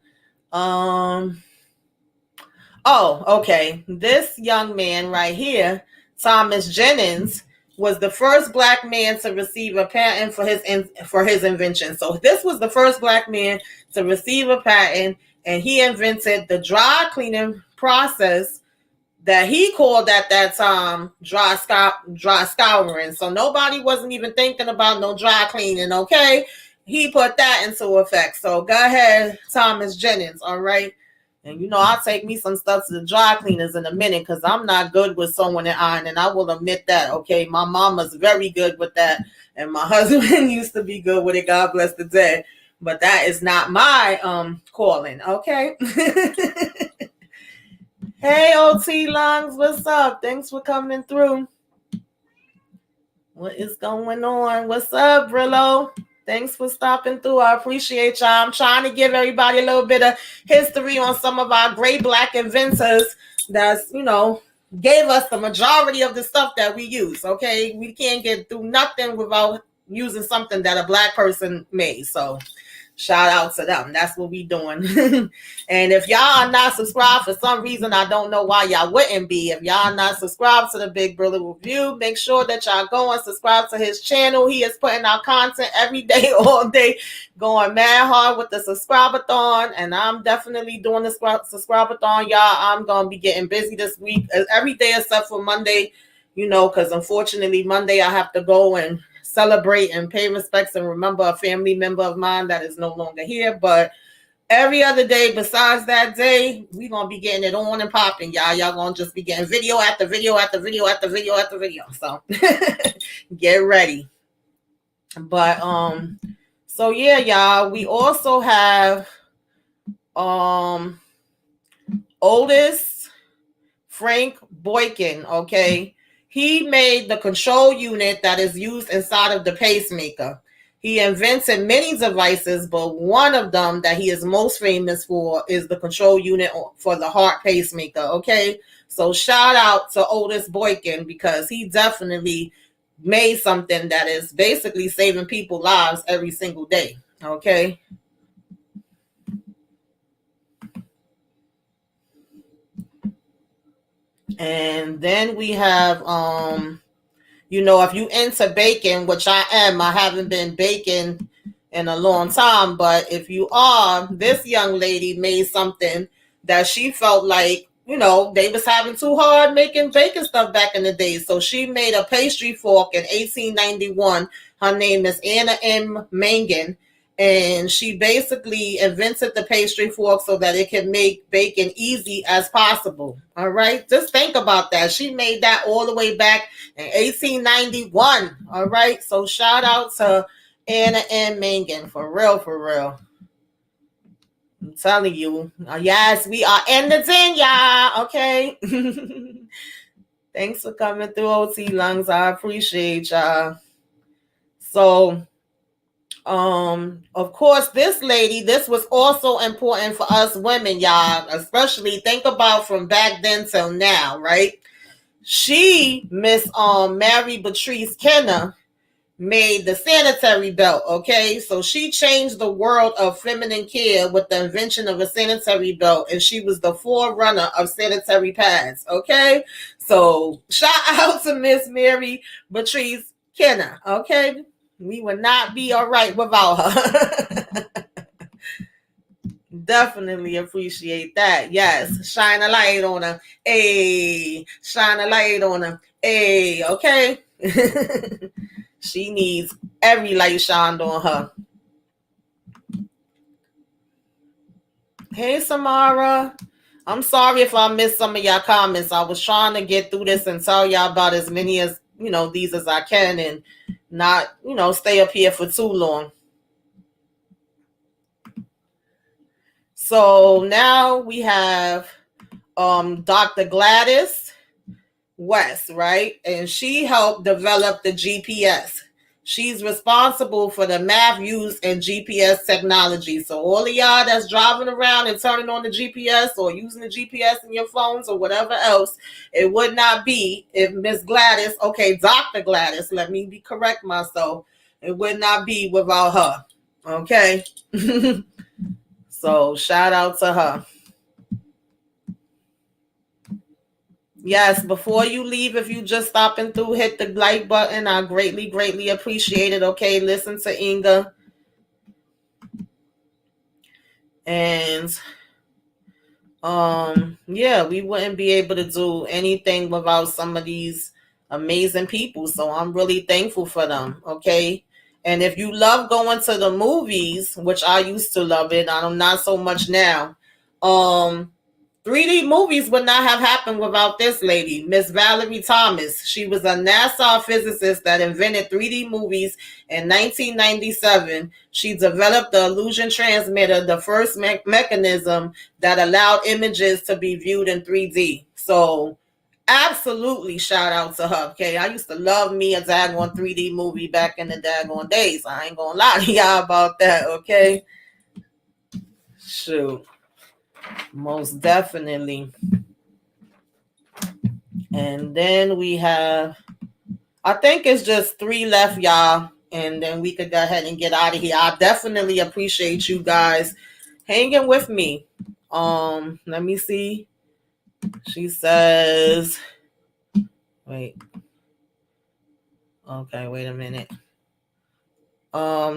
Speaker 2: Oh, okay. This young man right here, Thomas Jennings, was the first black man to receive a patent for his invention. So this was the first black man to receive a patent, and he invented the dry cleaning process that he called at that time dry scouring. So nobody wasn't even thinking about no dry cleaning. Okay, he put that into effect. So go ahead, Thomas Jennings. All right. And you know, I'll take me some stuff to the dry cleaners in a minute because I'm not good with sewing and ironing. I will admit that. Okay, my mama's very good with that, and my husband used to be good with it. God bless the dead. But that is not my calling. Okay. Hey, OT Lungs, what's up? Thanks for coming through. What is going on? What's up, Brillo? Thanks for stopping through. I appreciate y'all. I'm trying to give everybody a little bit of history on some of our great black inventors that's, you know, gave us the majority of the stuff that we use. Okay, we can't get through nothing without using something that a black person made. So shout out to them. That's what we doing. And if y'all are not subscribed for some reason, I don't know why y'all wouldn't be. If y'all not subscribed to the Big Brother Review, make sure that y'all go and subscribe to his channel. He is putting out content every day, all day, going mad hard with the subscribe-a-thon. And I'm definitely doing the subscribe-a-thon, y'all. I'm going to be getting busy this week, every day except for Monday, you know, because unfortunately Monday I have to go and celebrate and pay respects and remember a family member of mine that is no longer here. But every other day besides that day, we're going to be getting it on and popping, y'all. Y'all going to just be getting video after video after video after video after video. So get ready. But so yeah, y'all, we also have Otis Frank Boykin, okay? He made the control unit that is used inside of the pacemaker. He invented many devices, but one of them that he is most famous for is the control unit for the heart pacemaker, okay? So shout out to Otis Boykin because he definitely made something that is basically saving people's lives every single day, okay? And then we have, you know, if you into baking, which I am, I haven't been baking in a long time, but if you are, this young lady made something that she felt like, you know, they was having too hard making baking stuff back in the day. So she made a pastry fork in 1891. Her name is Anna M. Mangan. And she basically invented the pastry fork so that it can make baking easy as possible. All right. Just think about that. She made that all the way back in 1891. All right. So shout out to Anna M. Mangan. For real, for real. I'm telling you. Yes, we are in the 10, y'all. Okay. Thanks for coming through, OT Lungs. I appreciate y'all. So, of course, this lady, this was also important for us women, y'all, especially think about from back then till now, right? She, Miss Mary Patrice Kenner, made the sanitary belt, okay? So she changed the world of feminine care with the invention of a sanitary belt, and she was the forerunner of sanitary pads, okay? So shout out to Miss Mary Patrice Kenner, okay? We would not be all right without her. definitely appreciate that. Yes, shine a light on her. Hey, shine a light on her. Hey, okay. She needs every light shined on her. Hey, Samara. I'm sorry if I missed some of y'all comments. I was trying to get through this and tell y'all about as many as, these as I can and not, stay up here for too long. So now we have Dr. Gladys West, right? And she helped develop the GPS. She's responsible for the map use in GPS technology. So all of y'all that's driving around and turning on the GPS or using the GPS in your phones or whatever else, it would not be if Miss Gladys, okay, Dr. Gladys, let me be correct myself, it would not be without her. Okay. So shout out to her. Yes, before you leave, if you just stopping through, hit the like button. I greatly, greatly appreciate it. Okay, listen to Inga. And yeah, we wouldn't be able to do anything without some of these amazing people. So I'm really thankful for them. Okay. And if you love going to the movies, which I used to love it, I'm not so much now. 3D movies would not have happened without this lady, Miss Valerie Thomas. She was a NASA physicist that invented 3D movies in 1997. She developed the illusion transmitter, the first mechanism that allowed images to be viewed in 3D. So absolutely shout out to her. Okay, I used to love me a daggone 3D movie back in the daggone days. I ain't gonna lie to y'all about that. Okay, shoot. Most definitely. And then we have, I think it's just 3 left, y'all. And then we could go ahead and get out of here. I definitely appreciate you guys hanging with me. Let me see. She says, wait. Okay, wait a minute.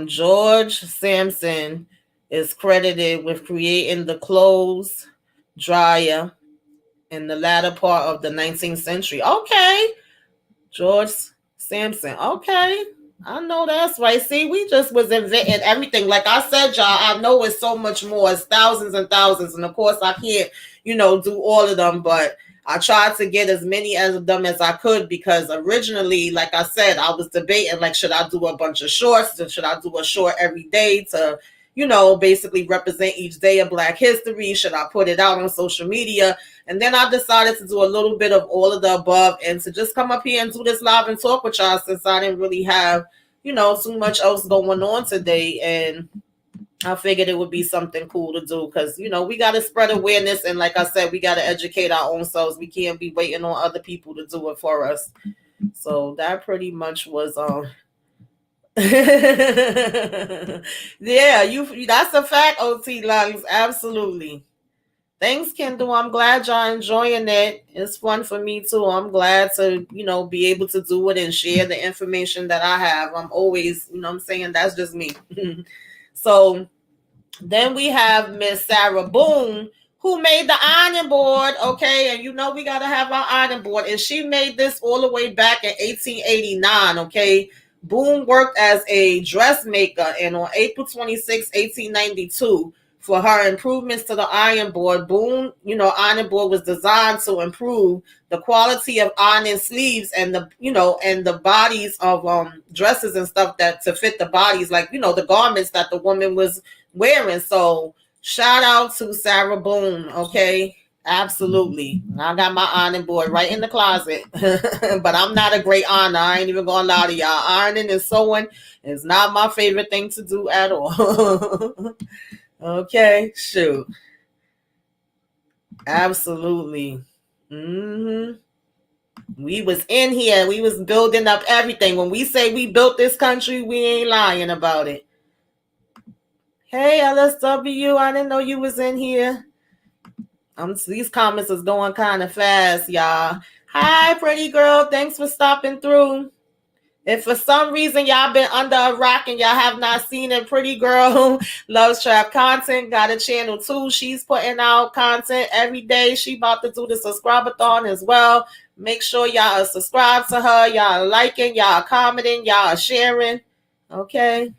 Speaker 2: George Sampson is credited with creating the clothes dryer in the latter part of the 19th century. Okay. George Sampson. Okay. I know that's right. See, we just was inventing everything. Like I said, y'all, I know it's so much more. It's thousands and thousands. And of course, I can't, do all of them. But I tried to get as many of them as I could because originally, like I said, I was debating, like, should I do a bunch of shorts? Or should I do a short every day to, basically represent each day of Black history? Should I put it out on social media? And then I decided to do a little bit of all of the above and to just come up here and do this live and talk with y'all since I didn't really have, too much else going on today. And I figured it would be something cool to do because, we got to spread awareness. And like I said, we got to educate our own selves. We can't be waiting on other people to do it for us. So that pretty much was yeah, that's a fact, OT Lungs. Absolutely. Thanks, Kendall. I'm glad y'all enjoying it. It's fun for me too. I'm glad to, be able to do it and share the information that I have. I'm always, I'm saying, that's just me. So then we have Miss Sarah Boone, who made the ironing board. Okay, and we gotta have our ironing board. And she made this all the way back in 1889. Okay. Boone worked as a dressmaker, and on April 26, 1892, for her improvements to the iron board, Boone, iron board was designed to improve the quality of ironing sleeves and the bodies of dresses and stuff that to fit the bodies, like the garments that the woman was wearing. So shout out to Sarah Boone. Okay. Absolutely. I got my ironing board right in the closet, but I'm not a great ironer. I ain't even gonna lie to y'all. Ironing and sewing is not my favorite thing to do at all. Okay, shoot. Absolutely. We was in here. We was building up everything. When we say we built this country, we ain't lying about it. Hey, LSW, I didn't know you was in here. These comments is going kind of fast, y'all. Hi, pretty girl. Thanks for stopping through. If for some reason y'all been under a rock and y'all have not seen it, Pretty Girl Loves Trap Content got a channel too. She's putting out content every day. She about to do the subscribe-a-thon as well. Make sure y'all are subscribed to her. Y'all are liking, y'all are commenting, y'all are sharing. Okay.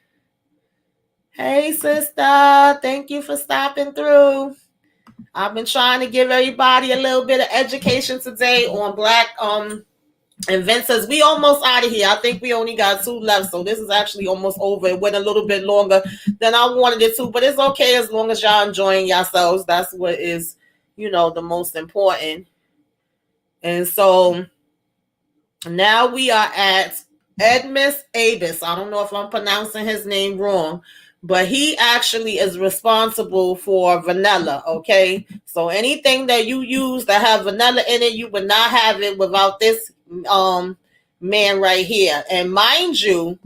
Speaker 2: Hey, sister. Thank you for stopping through. I've been trying to give everybody a little bit of education today on Black Inventors. We almost out of here. I think we only got 2 left, so this is actually almost over. It went a little bit longer than I wanted it to, but it's okay as long as y'all enjoying yourselves. That's what is, the most important. And so now we are at Edmus Avis. I don't know if I'm pronouncing his name wrong, but he actually is responsible for vanilla, okay? So anything that you use that have vanilla in it, you would not have it without this man right here. And mind you,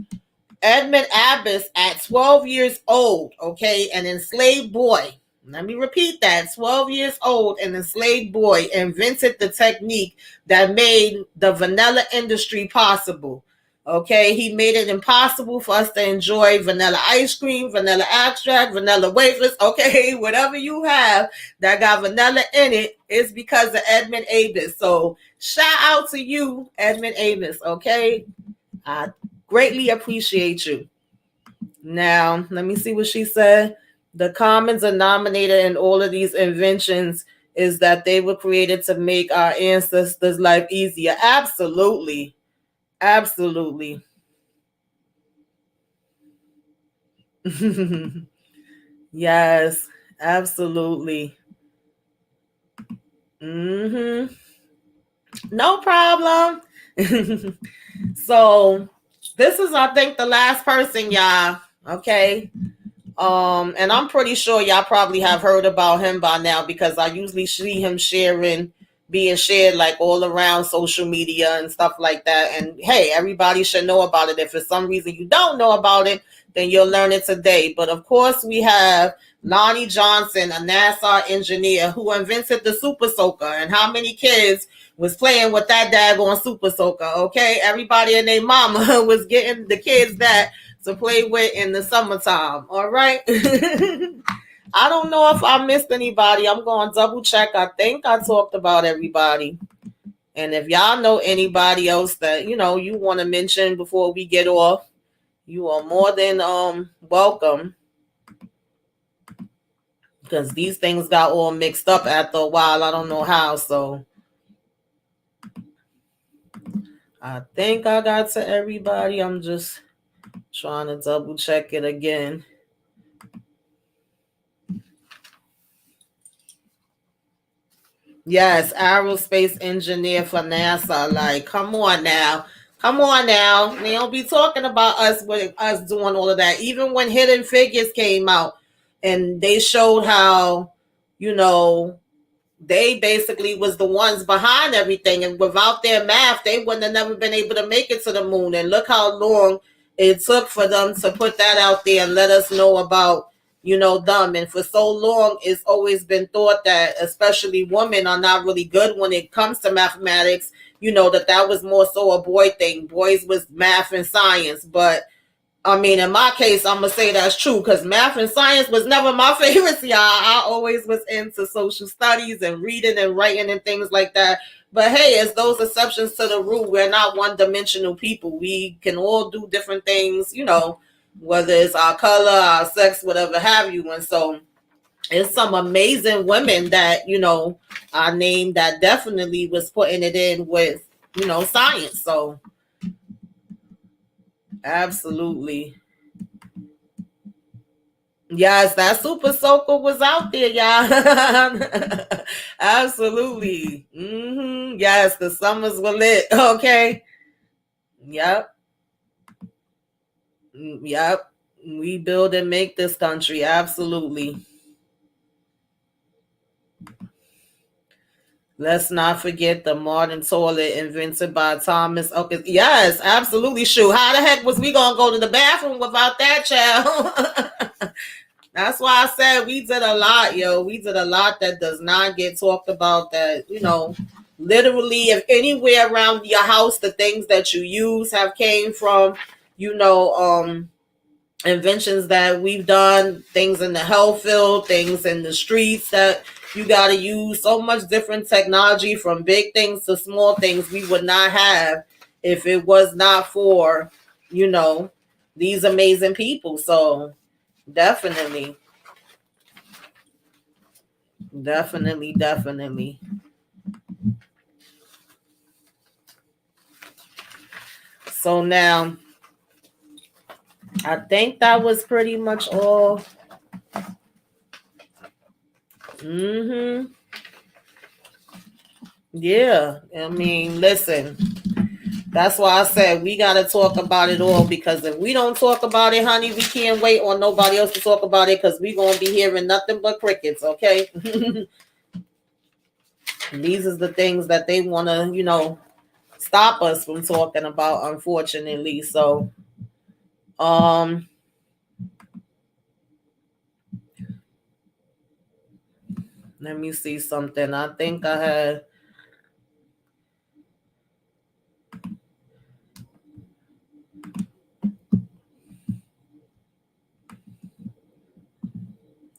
Speaker 2: Edmund Abbas at 12 years old, okay, an enslaved boy. Let me repeat that. 12 years old, an enslaved boy invented the technique that made the vanilla industry possible. Okay, he made it impossible for us to enjoy vanilla ice cream, vanilla extract, vanilla wafers. Okay, whatever you have that got vanilla in it is because of Edmund Avis. So shout out to you, Edmund Avis. Okay, I greatly appreciate you. Now, let me see what she said. The common denominator in all of these inventions is that they were created to make our ancestors' life easier. Absolutely. Absolutely. Yes, absolutely. Mm-hmm. No problem. So this is, I think, the last person, y'all. Okay. And I'm pretty sure y'all probably have heard about him by now because I usually see him being shared like all around social media and stuff like that. And hey, everybody should know about it. If for some reason you don't know about it, then you'll learn it today. But of course, we have Lonnie Johnson, a NASA engineer who invented the Super Soaker. And how many kids was playing with that daggone Super Soaker? Okay, everybody and their mama was getting the kids that to play with in the summertime. All right. I don't know if I missed anybody. I'm going to double check. I think I talked about everybody. And if y'all know anybody else that, you want to mention before we get off, you are more than welcome. Because these things got all mixed up after a while. I don't know how. So I think I got to everybody. I'm just trying to double check it again. Yes, aerospace engineer for NASA. Like, come on now. Come on now. They don't be talking about us with us doing all of that. Even when Hidden Figures came out and they showed how, they basically was the ones behind everything. And without their math, they wouldn't have never been able to make it to the moon. And look how long it took for them to put that out there and let us know about them. And for so long, it's always been thought that especially women are not really good when it comes to mathematics, that was more so a boy thing. Boys was math and science. But I mean, in my case, I'm going to say that's true because math and science was never my favorites, y'all. I always was into social studies and reading and writing and things like that. But hey, as those exceptions to the rule, we're not one-dimensional people. We can all do different things, whether it's our color, our sex, whatever have you. And so it's some amazing women that, I named that definitely was putting it in with, science. So absolutely. Yes, that Super Soaker was out there, y'all. Absolutely. Yes, the summers were lit. Okay. Yep. Yep. We build and make this country. Absolutely. Let's not forget the modern toilet invented by Thomas. Okay. Yes, absolutely. Shoot. How the heck was we going to go to the bathroom without that, child? That's why I said we did a lot, yo. We did a lot that does not get talked about that, Literally, if anywhere around your house, the things that you use have came from, you know, inventions that we've done, things in the health field, things in the streets that you got to use, so much different technology from big things to small things we would not have if it was not for, you know, these amazing people. So definitely, definitely. So now I think that was pretty much all. Mm-hmm. Yeah. I mean, listen, that's why I said we got to talk about it all, because if we don't talk about it, honey, we can't wait on nobody else to talk about it, because we're going to be hearing nothing but crickets, okay? These is the things that they want to, you know, stop us from talking about, unfortunately. So, um, let me see something. I think I had.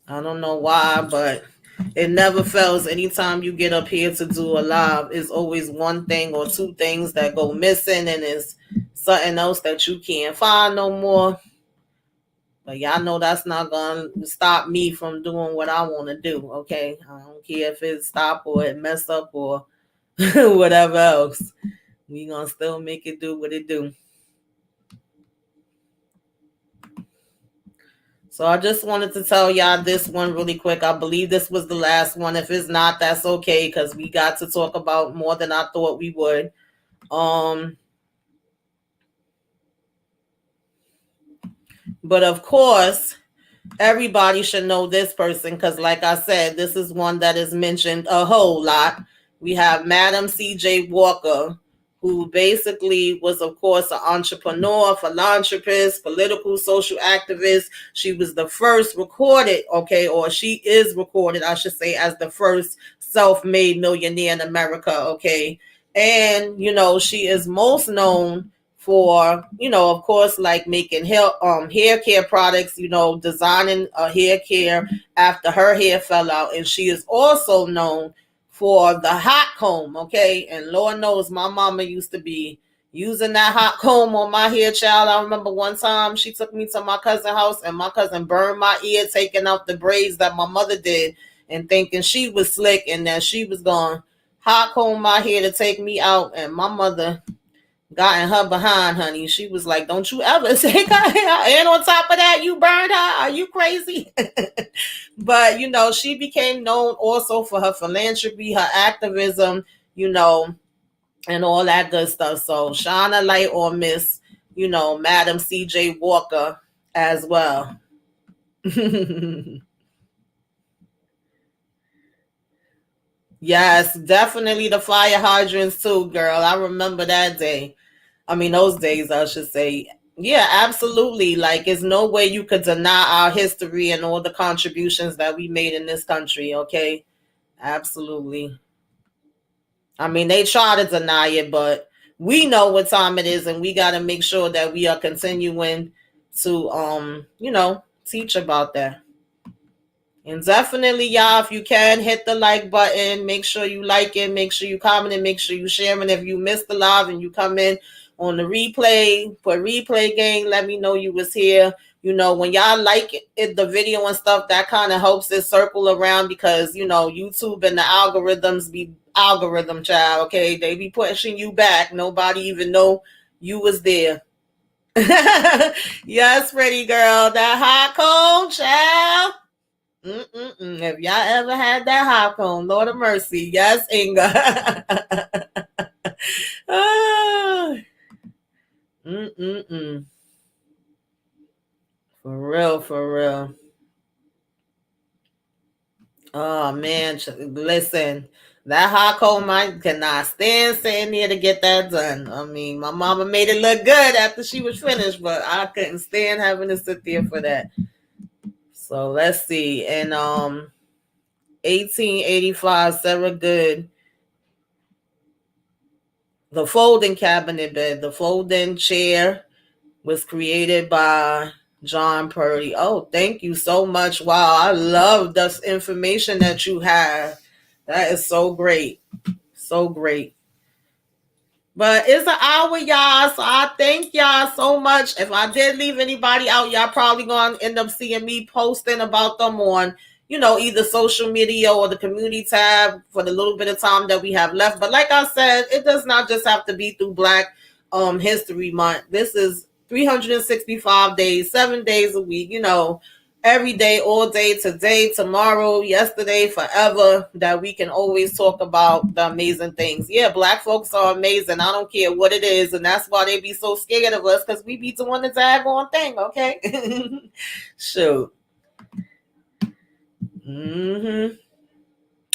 Speaker 2: I don't know why, but it never fails. Anytime you get up here to do a live, it's always one thing or two things that go missing, and it's something else that you can't find no more. But y'all know that's not gonna stop me from doing what I want to do. Okay, I don't care if it stop or it mess up or whatever else. We gonna still make it do what it do. So I just wanted to tell y'all this one really quick. I believe this was the last one. If it's not, that's okay, because we got to talk about more than I thought we would. But of course, everybody should know this person, because like I said, this is one that is mentioned a whole lot. We have Madam C.J. Walker, who basically was, of course, an entrepreneur, philanthropist, political, social activist. She was the first recorded, okay, or she is recorded, I should say, as the first self-made millionaire in America, okay. And, you know, she is most known for, you know, of course, like making hair care products, you know, designing a hair care after her hair fell out. And she is also known for the hot comb, okay? And Lord knows my mama used to be using that hot comb on my hair, child. I remember one time she took me to my cousin's house and my cousin burned my ear taking out the braids that my mother did, and thinking she was slick and that she was going hot comb my hair to take me out. And my mother got in her behind, honey. She was like, don't you ever take her hair. And on top of that, you burned her. Are you crazy? But, you know, she became known also for her philanthropy, her activism, you know, and all that good stuff. So shine a light on Miss, you know, Madam C.J. Walker as well. Yes, definitely the fire hydrants too, girl. I remember that day. I mean, those days, I should say. Yeah, absolutely. Like, there's no way you could deny our history and all the contributions that we made in this country, okay? Absolutely. I mean, they try to deny it, but we know what time it is, and we got to make sure that we are continuing to, you know, teach about that. And definitely, y'all, if you can, hit the like button. Make sure you like it. Make sure you comment and make sure you share. And if you missed the live and you come in on the replay, put replay game, let me know you was here. You know, when y'all like it, the video and stuff, that kind of helps it circle around, because, you know, YouTube and the algorithms be algorithm, child, okay? They be pushing you back. Nobody even know you was there. Yes, pretty girl. That hot cold, child. Mm-mm-mm. If y'all ever had that hot cone, Lord of mercy. Yes, Inga. Ah. Mm-mm-mm. For real, for real. Oh, man. Listen, that hot cone, I cannot stand sitting there to get that done. I mean, my mama made it look good after she was finished, but I couldn't stand having to sit there for that. So let's see. And 1885, Sarah Good The folding cabinet bed, the folding chair was created by John Purdy. Oh, thank you so much. Wow, I love this information that you have. That is so great. So great. But it's an hour, y'all. So I thank y'all so much. If I did leave anybody out, y'all probably gonna end up seeing me posting about them on, either social media or the community tab for the little bit of time that we have left. But like I said, it does not just have to be through Black History Month. This is 365 days, 7 days a week, every day, all day, today, tomorrow, yesterday, forever, that we can always talk about the amazing things. Yeah, Black folks are amazing. I don't care what it is. And that's why they be so scared of us, because we be doing the daggone thing, okay? Shoot.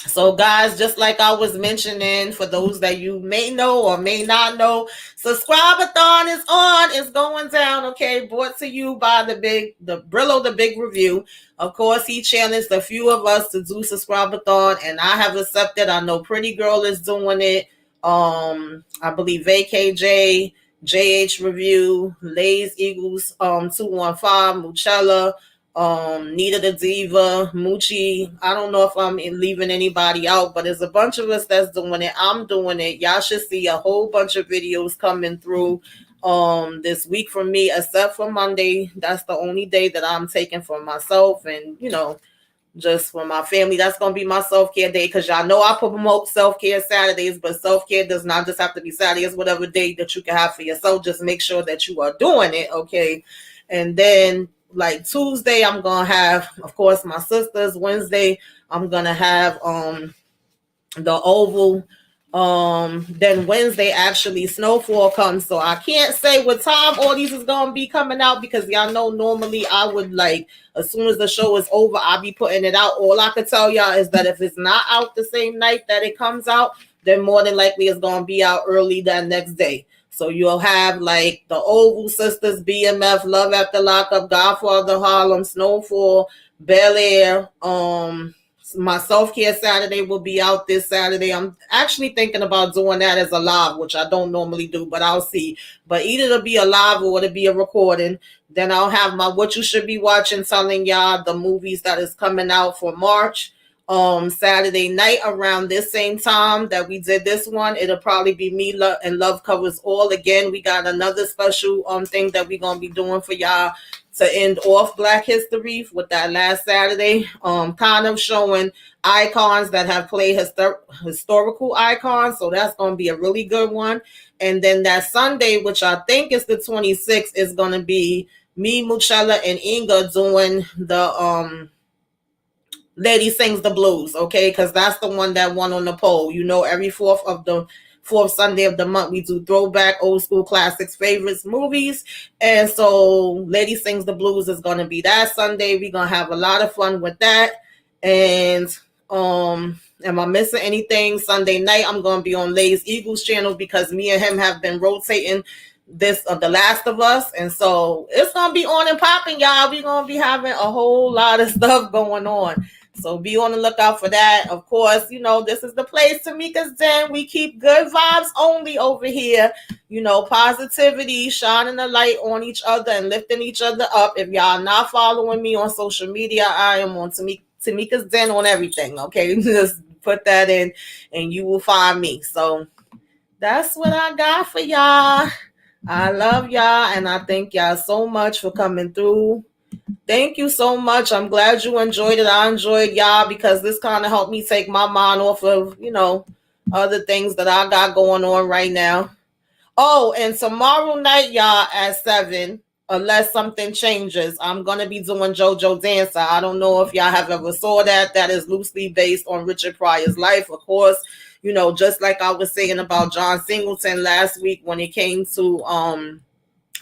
Speaker 2: So, guys, just like I was mentioning, for those that you may know or may not know, Subscribe-a-thon is on. It's going down, okay? Brought to you by the Brillo, the Big Review. Of course, he challenged a few of us to do Subscribe-a-thon, and I have accepted. I know Pretty Girl is doing it. I believe VKJ, JH Review, Lay's Eagles, 215, Muchella, Nita the Diva, Moochie. I don't know if I'm leaving anybody out, but there's a bunch of us that's doing it. I'm doing it. Y'all should see a whole bunch of videos coming through this week from me, except for Monday. That's the only day that I'm taking for myself and just for my family. That's gonna be my self-care day, because y'all know I promote self-care Saturdays, but self-care does not just have to be Saturdays. Whatever day that you can have for yourself, just make sure that you are doing it, okay? And then like Tuesday, I'm gonna have, of course, my sisters. Wednesday, I'm gonna have the Oval. Then Wednesday, actually, Snowfall comes. So I can't say what time all these is gonna be coming out, because y'all know normally I would, like, as soon as the show is over, I'll be putting it out. All I can tell y'all is that if it's not out the same night that it comes out, then more than likely it's gonna be out early that next day. So you'll have like the Oval Sisters, BMF, Love After Lockup, Godfather Harlem, Snowfall, Bel Air. My self-care Saturday will be out this Saturday. I'm actually thinking about doing that as a live, which I don't normally do, but I'll see. But either it'll be a live or it'll be a recording. Then I'll have my What You Should Be Watching, telling y'all the movies that is coming out for March. Saturday night around this same time that we did this one, it'll probably be Me and Love Covers All. Again, we got another special thing that we're gonna be doing for y'all to end off Black History with that last Saturday, kind of showing icons that have played historical icons. So that's going to be a really good one. And then that Sunday, which I think is the 26th, is going to be me, Muchella, and Inga doing the Lady Sings the Blues, okay? Because that's the one that won on the poll. Every fourth Sunday of the month, we do throwback, old school classics, favorites, movies. And so Lady Sings the Blues is going to be that Sunday. We're going to have a lot of fun with that. And am I missing anything? Sunday night, I'm going to be on Lay's Eagles channel, because me and him have been rotating this The Last of Us. And so it's going to be on and popping, y'all. We're going to be having a whole lot of stuff going on. So be on the lookout for that. Of course, this is the place, Tamika's Den. We keep good vibes only over here. Positivity, shining the light on each other and lifting each other up. If y'all not following me on social media, I am on Tamika's Den on everything, okay? Just put that in and you will find me. So that's what I got for y'all. I love y'all, and I thank y'all so much for coming through. Thank you so much. I'm glad you enjoyed it. I enjoyed y'all, because this kind of helped me take my mind off of, other things that I got going on right now. Oh, and tomorrow night, y'all, at 7, unless something changes, I'm going to be doing JoJo Dancer. I don't know if y'all have ever saw that. That is loosely based on Richard Pryor's life, of course. Just like I was saying about John Singleton last week when it came to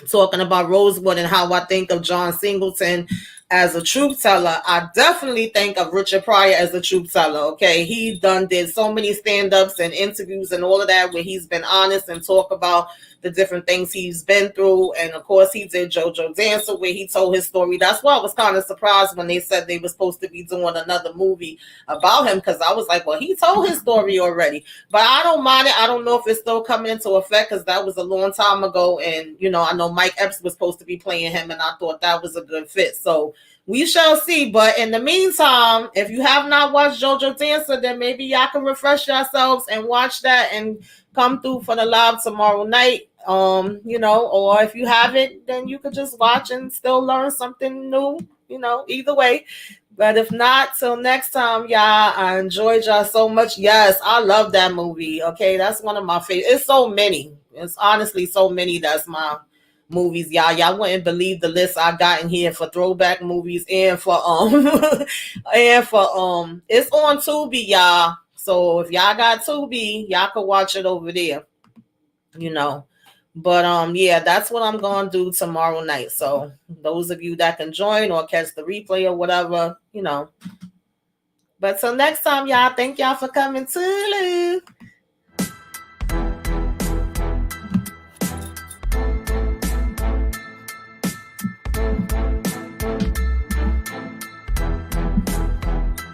Speaker 2: talking about Rosewood and how I think of John Singleton. as a truth teller, I definitely think of Richard Pryor as a truth teller. Okay, he did so many stand-ups and interviews and all of that where he's been honest and talk about the different things he's been through. And of course, he did JoJo Dancer where he told his story. That's why I was kind of surprised when they said they were supposed to be doing another movie about him, because I was like, well, he told his story already. But I don't mind it. I don't know if it's still coming into effect because that was a long time ago. And I know Mike Epps was supposed to be playing him, and I thought that was a good fit. So we shall see. But in the meantime, if you have not watched JoJo Dancer, then maybe y'all can refresh yourselves and watch that and come through for the live tomorrow night. Or if you haven't, then you could just watch and still learn something new, either way. But if not, till next time, y'all, I enjoyed y'all so much. Yes, I love that movie. Okay, that's one of my favorites. It's so many. It's honestly so many that's my movies, y'all wouldn't believe the list I got in here for throwback movies and for it's on Tubi, y'all. So if y'all got Tubi, y'all can watch it over there. But yeah, that's what I'm gonna do tomorrow night. So those of you that can join or catch the replay or whatever, But till next time, y'all, thank y'all for coming to.